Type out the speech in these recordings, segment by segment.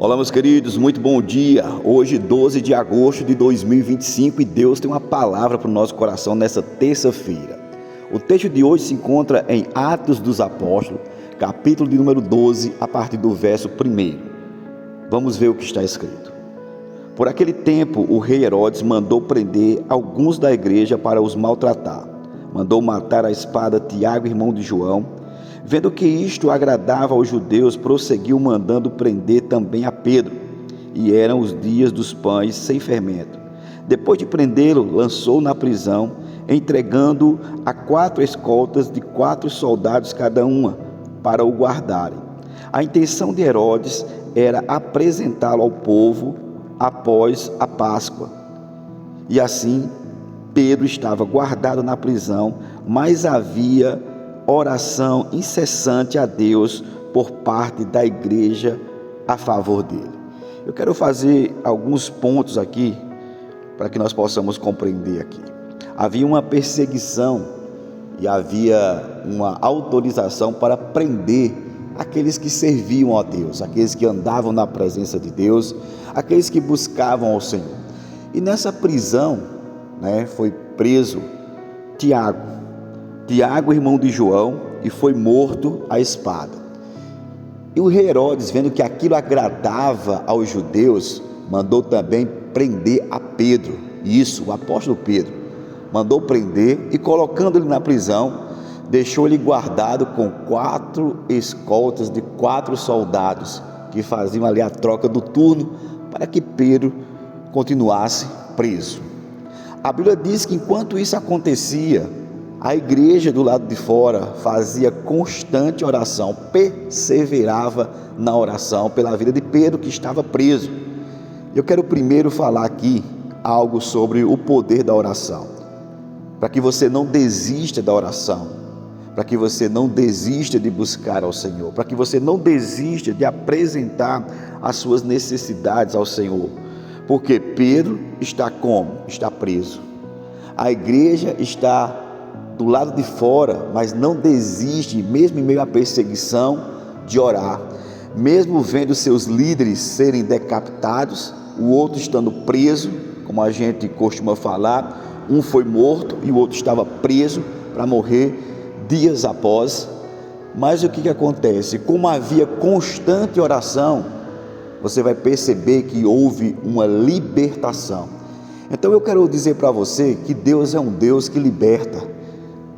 Olá, meus queridos, muito bom dia. Hoje, 12 de agosto de 2025, e Deus tem uma palavra para o nosso coração nessa terça-feira. O texto de hoje se encontra em Atos dos Apóstolos, capítulo de número 12, a partir do verso 1. Vamos ver o que está escrito. Por aquele tempo, o rei Herodes mandou prender alguns da igreja para os maltratar. Mandou matar a espada Tiago, irmão de João. Vendo que isto agradava aos judeus, prosseguiu mandando prender também a Pedro. E eram os dias dos pães sem fermento. Depois de prendê-lo, lançou na prisão, entregando-o a 4 escoltas de 4 soldados cada uma, para o guardarem. A intenção de Herodes era apresentá-lo ao povo após a Páscoa. E assim, Pedro estava guardado na prisão, mas havia oração incessante a Deus por parte da igreja a favor dele. Eu quero fazer alguns pontos aqui para que nós possamos compreender aqui. Havia uma perseguição e havia uma autorização para prender aqueles que serviam a Deus, aqueles que andavam na presença de Deus, aqueles que buscavam ao Senhor. E nessa prisão, foi preso Tiago, irmão de João, e foi morto à espada. E o rei Herodes, vendo que aquilo agradava aos judeus, mandou também prender a Pedro. Isso, o apóstolo Pedro. Mandou prender e, colocando ele na prisão, deixou ele guardado com 4 escoltas de 4 soldados, que faziam ali a troca do turno, para que Pedro continuasse preso. A Bíblia diz que enquanto isso acontecia, a igreja do lado de fora fazia constante oração, perseverava na oração pela vida de Pedro, que estava preso. Eu quero primeiro falar aqui algo sobre o poder da oração, para que você não desista da oração, para que você não desista de buscar ao Senhor, para que você não desista de apresentar as suas necessidades ao Senhor, porque Pedro está como? Está preso. A igreja está do lado de fora, mas não desiste, mesmo em meio à perseguição, de orar. Mesmo vendo seus líderes serem decapitados, o outro estando preso, como a gente costuma falar, um foi morto e o outro estava preso para morrer dias após. Mas o que acontece? Como havia constante oração, você vai perceber que houve uma libertação. Então eu quero dizer para você que Deus é um Deus que liberta.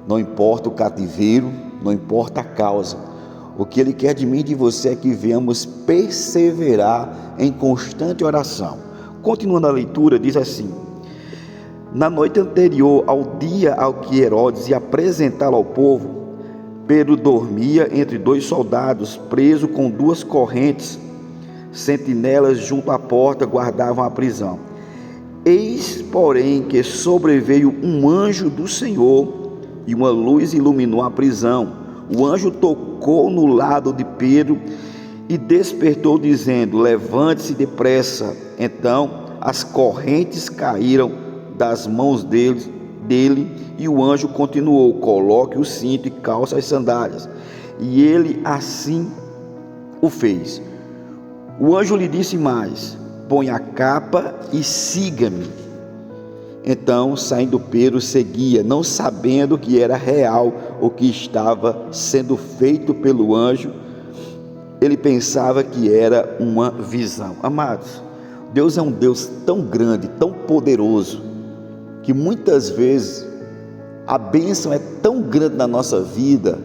Não importa o cativeiro, não importa a causa. O que Ele quer de mim e de você é que venhamos perseverar em constante oração. Continuando a leitura, diz assim: na noite anterior ao dia ao que Herodes ia apresentá-lo ao povo, Pedro dormia entre 2 soldados, preso com 2 correntes. Sentinelas junto à porta guardavam a prisão. Eis, porém, que sobreveio um anjo do Senhor, e uma luz iluminou a prisão. O anjo tocou no lado de Pedro e despertou, dizendo: levante-se depressa. Então as correntes caíram das mãos dele, e o anjo continuou: coloque o cinto e calça as sandálias. E ele assim o fez. O anjo lhe disse mais: põe a capa e siga-me. Então, saindo Pedro, seguia, não sabendo que era real o que estava sendo feito pelo anjo. Ele pensava que era uma visão. Amados, Deus é um Deus tão grande, tão poderoso, que muitas vezes a bênção é tão grande na nossa vida,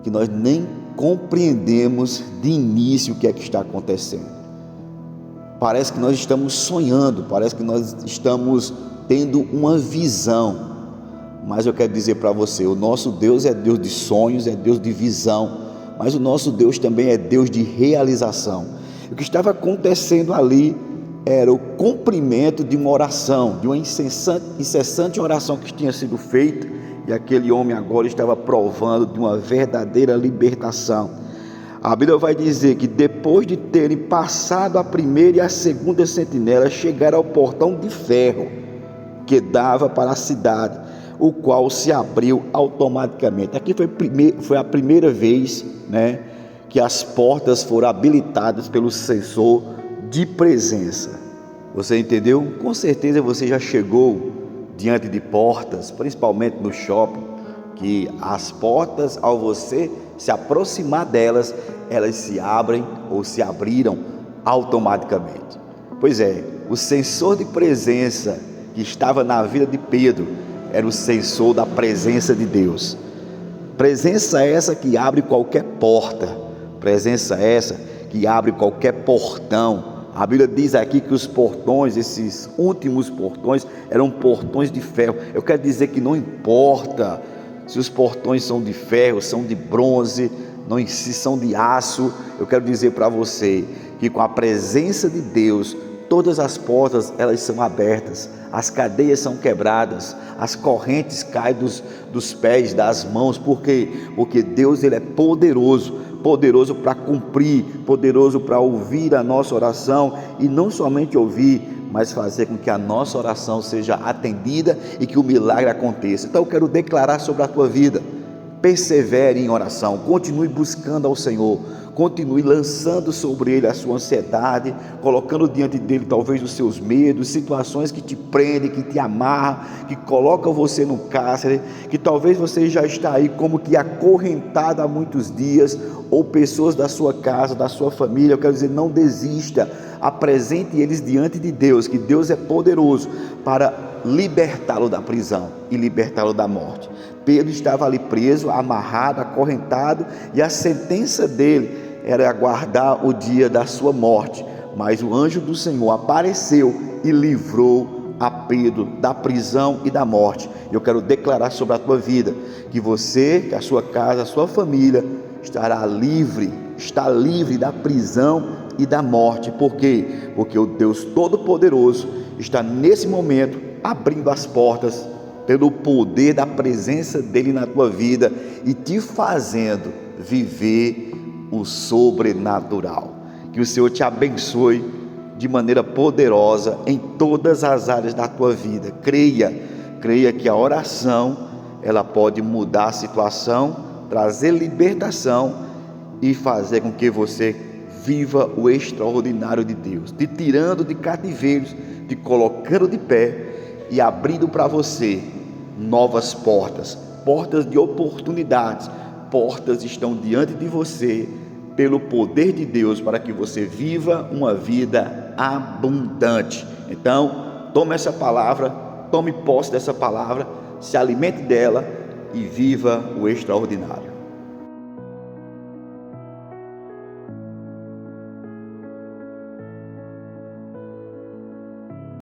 que nós nem compreendemos de início o que é que está acontecendo. Parece que nós estamos sonhando, parece que nós estamos tendo uma visão. Mas eu quero dizer para você, o nosso Deus é Deus de sonhos, é Deus de visão, mas o nosso Deus também é Deus de realização. O que estava acontecendo ali era o cumprimento de uma oração, de uma incessante oração que tinha sido feita, e aquele homem agora estava provando de uma verdadeira libertação. A Bíblia vai dizer que depois de terem passado a primeira e a segunda sentinela, chegaram ao portão de ferro que dava para a cidade, o qual se abriu automaticamente. Aqui foi a primeira vez, que as portas foram habilitadas pelo sensor de presença. Você entendeu? Com certeza você já chegou diante de portas, principalmente no shopping, que as portas, ao você se aproximar delas, elas se abrem ou se abriram automaticamente. Pois é, o sensor de presença que estava na vida de Pedro era o sensor da presença de Deus. Presença essa que abre qualquer porta, presença essa que abre qualquer portão. A Bíblia diz aqui que os portões, esses últimos portões, eram portões de ferro. Eu quero dizer que não importa se os portões são de ferro, são de bronze, não, se são de aço. Eu quero dizer para você que com a presença de Deus, todas as portas elas são abertas, as cadeias são quebradas, as correntes caem dos pés, das mãos. Por quê? Porque Deus ele é poderoso para cumprir, poderoso para ouvir a nossa oração, e não somente ouvir, mas fazer com que a nossa oração seja atendida e que o milagre aconteça. Então eu quero declarar sobre a tua vida: persevere em oração, continue buscando ao Senhor, continue lançando sobre Ele a sua ansiedade, colocando diante dEle talvez os seus medos, situações que te prendem, que te amarram, que colocam você no cárcere, que talvez você já está aí como que acorrentado há muitos dias, ou pessoas da sua casa, da sua família. Eu quero dizer, não desista, apresente eles diante de Deus, que Deus é poderoso para libertá-lo da prisão e libertá-lo da morte. Pedro estava ali preso, amarrado, acorrentado, e a sentença dele era aguardar o dia da sua morte, mas o anjo do Senhor apareceu e livrou a Pedro da prisão e da morte. Eu quero declarar sobre a tua vida que você, que a sua casa, a sua família estará livre, está livre da prisão e da morte. Por quê? Porque o Deus Todo-Poderoso está nesse momento abrindo as portas pelo poder da presença dele na tua vida e te fazendo viver o sobrenatural. Que o Senhor te abençoe de maneira poderosa em todas as áreas da tua vida. Creia que a oração ela pode mudar a situação, trazer libertação e fazer com que você viva o extraordinário de Deus, te tirando de cativeiros, te colocando de pé e abrindo para você novas portas de oportunidades. Portas estão diante de você pelo poder de Deus para que você viva uma vida abundante. Então, tome essa palavra, tome posse dessa palavra, se alimente dela e viva o extraordinário.